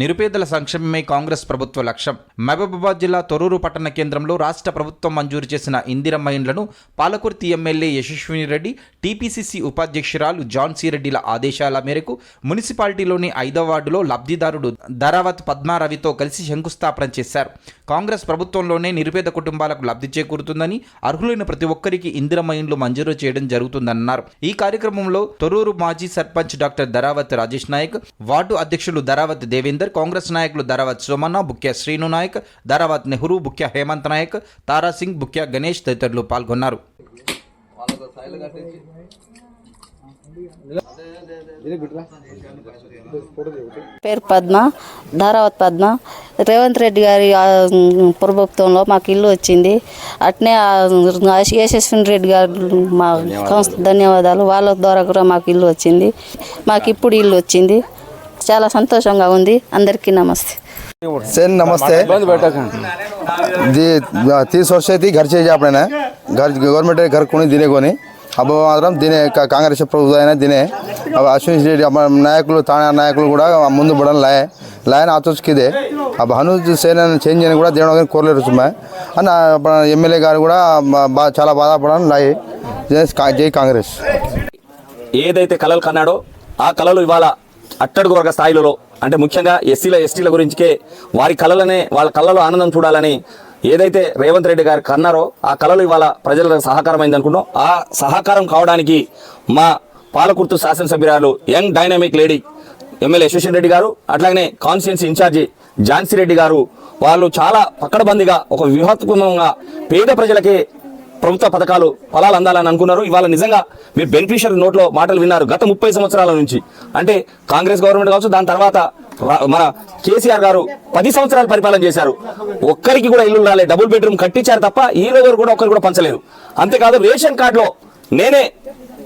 నిరుపేదల సంక్షేమమే కాంగ్రెస్ ప్రభుత్వ లక్ష్యం. మహబూబాబాద్ జిల్లా తొర్రూరు పట్టణ కేంద్రంలో రాష్ట్ర ప్రభుత్వం మంజూరు చేసిన ఇందిరమ్మ ఇండ్లను పాలకుర్తి ఎమ్మెల్యే యశస్విని రెడ్డి, టీపీసీసీ ఉపాధ్యక్షురాలు ఝాన్సీ రెడ్డిల ఆదేశాల మేరకు మున్సిపాలిటీలోని 5వ వార్డులో లబ్ధిదారుడు ధరావత్ పద్మారవితో కలిసి శంకుస్థాపన చేశారు. కాంగ్రెస్ ప్రభుత్వంలోనే నిరుపేద కుటుంబాలకు లబ్ధి చేకూరుతుందని, అర్హులైన ప్రతి ఒక్కరికి ఇందిరమ్మ ఇండ్లు మంజూరు చేయడం జరుగుతుందన్నారు. ఈ కార్యక్రమంలో తొర్రూరు మాజీ సర్పంచ్ డాక్టర్ ధరావత్ రాజేష్ నాయక్, వార్డు అధ్యక్షులు ధరావత్ దేవేందర్, కాంగ్రెస్ నాయకులు ధరావత్ సోమన్న, బుక్య శ్రీను నాయక్, ధరావత్ నెహ్రూ, బుక్య హేమంత్ నాయక్, తారాసింగ్, బుక్య గణేష్ తదితరులు పాల్గొన్నారు. పేరు పద్మ, ధారావత్ పద్మ. రేవంత్ రెడ్డి గారి ప్రభుత్వంలో మాకు ఇల్లు వచ్చింది. అట్నే యశస్విని రెడ్డి గారు మా ధన్యవాదాలు. వాళ్ళ ద్వారా కూడా మాకు ఇల్లు వచ్చింది. మాకు ఇప్పుడు ఇల్లు వచ్చింది. చాలా సంతోషంగా ఉంది. అందరికీ నమస్తే. सेन नमस्ते जी 30 वर्ष थी घर चाहिए अपने घर गवर्नमेंट घर को दिने को अब मात्र दिने कांग्रेस प्रभुत्व दिने अब अश्विनी रेड्डी नायक ताना नायक मुझे बड़न लाइन आचोचकिदे अब हनुज सेन चेंज देव कोरले सुम्मा अन्न एमएलए गारू चाला बाधपड़न लाई जय कांग्रेस ఏదైతే కలలు కన్నాడో ఆ కలలు ఇవాళ అట్టడుగు వర్గ స్థాయిలో అంటే ముఖ్యంగా ఎస్సీల ఎస్టీల గురించికే వారి కలలనే వాళ్ళ కళ్ళలో ఆనందం చూడాలని ఏదైతే రేవంత్ రెడ్డి గారు కన్నారో ఆ కలలు ఇవాళ ప్రజలకు సహకారం అయింది అనుకుంటున్నాం. ఆ సహకారం కావడానికి మా పాలకుర్తి శాసనసభ్యురాలు young dynamic lady MLA Yashaswini Reddy గారు, అట్లాగనే కాన్స్టిట్యున్సీ ఇన్ఛార్జి ఝాన్సీ రెడ్డి గారు వాళ్ళు చాలా పకడ్బందీగా ఒక వ్యూహాత్మకంగా పేద ప్రజలకే ప్రభుత్వ పథకాలు ఫలాలు అందాలని అనుకున్నారు. ఇవాళ నిజంగా మీరు బెనిఫిషియరీ నోట్లో మాటలు విన్నారు. గత 30 సంవత్సరాల నుంచి అంటే కాంగ్రెస్ గవర్నమెంట్ కావచ్చు, దాని తర్వాత మన కేసీఆర్ గారు 10 సంవత్సరాలు పరిపాలన చేశారు. ఒక్కరికి కూడా ఇల్లు రాలేదు, డబుల్ బెడ్రూమ్ కట్టించారు తప్ప ఈ రోజు కూడా ఒక్కరు కూడా పంచలేదు. అంతేకాదు రేషన్ కార్డులో నేనే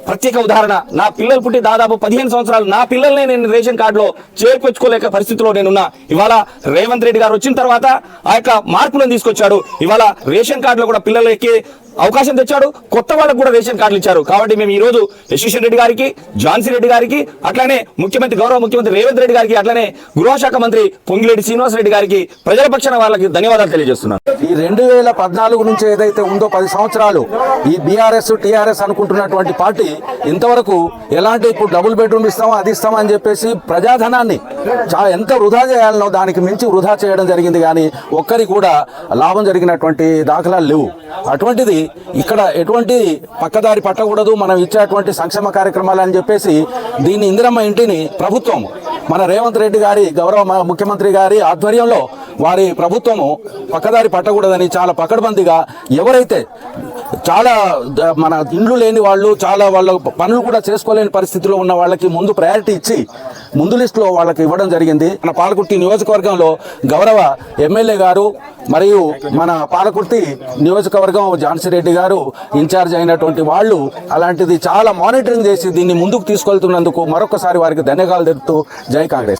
ప్రత్యేక ఉదాహరణ. నా పిల్లలు పుట్టి దాదాపు 15 సంవత్సరాలు, నా పిల్లల్ని నేను రేషన్ కార్డులో చేర్పించుకోలేక పరిస్థితిలో నేనున్నా. ఇవాళ రేవంత్ రెడ్డి గారు వచ్చిన తర్వాత ఆ యొక్క మార్పులను తీసుకొచ్చాడు. ఇవాళ రేషన్ కార్డులో కూడా పిల్లలకి అవకాశం తెచ్చాడు. కొత్త వాళ్ళకు కూడా రేషన్ కార్డులు ఇచ్చారు. కాబట్టి మేము ఈ రోజు యశస్విని రెడ్డి గారికి, ఝాన్సీ రెడ్డి గారికి, అట్లానే గౌరవ ముఖ్యమంత్రి రేవంత్ రెడ్డి గారికి, అట్లానే గృహశాఖ మంత్రి పొంగిరెడ్డి శ్రీనివాసరెడ్డి గారికి ప్రజల పక్షాన వాళ్ళకి ధన్యవాదాలు తెలియజేస్తున్నాను. ఈ 2014 నుంచి ఏదైతే ఉందో 10 సంవత్సరాలు ఈ బీఆర్ఎస్ టీఆర్ఎస్ అనుకుంటున్నటువంటి పార్టీ ఇంతవరకు ఎలాంటి ఇప్పుడు డబుల్ బెడ్రూమ్ ఇస్తామో అది ఇస్తామని చెప్పేసి ప్రజాధనాన్ని ఎంత వృధా చేయాలనో దానికి మించి వృధా చేయడం జరిగింది. కానీ ఒక్కరికి కూడా లాభం జరిగినటువంటి దాఖలాలు లేవు. అటువంటిది ఇక్కడ ఎటువంటి పక్కదారి పట్టకూడదు, మనం ఇచ్చేటువంటి సంక్షేమ కార్యక్రమాలు అని చెప్పేసి దీన్ని ఇందిరమ్మ ఇంటిని ప్రభుత్వం మన రేవంత్ రెడ్డి గారి గౌరవ ముఖ్యమంత్రి గారి ఆధ్వర్యంలో వారి ప్రభుత్వము పక్కదారి పట్టకూడదని చాలా పకడ్బందీగా ఎవరైతే చాలా మన ఇండ్లు లేని వాళ్ళు, చాలా వాళ్ళ పనులు కూడా చేసుకోలేని పరిస్థితిలో ఉన్న వాళ్ళకి ముందు ప్రయారిటీ ఇచ్చి ముందు లిస్టులో వాళ్ళకి ఇవ్వడం జరిగింది. మన పాలకుర్తి నియోజకవర్గంలో గౌరవ ఎమ్మెల్యే గారు మరియు మన పాలకుర్తి నియోజకవర్గం ఝాన్సీ రెడ్డి గారు ఇన్ఛార్జ్ అయినటువంటి వాళ్ళు అలాంటిది చాలా మానిటరింగ్ చేసి దీన్ని ముందుకు తీసుకెళ్తున్నందుకు మరొకసారి వారికి ధన్యవాదాలు తెలుపుతూ జై కాంగ్రెస్.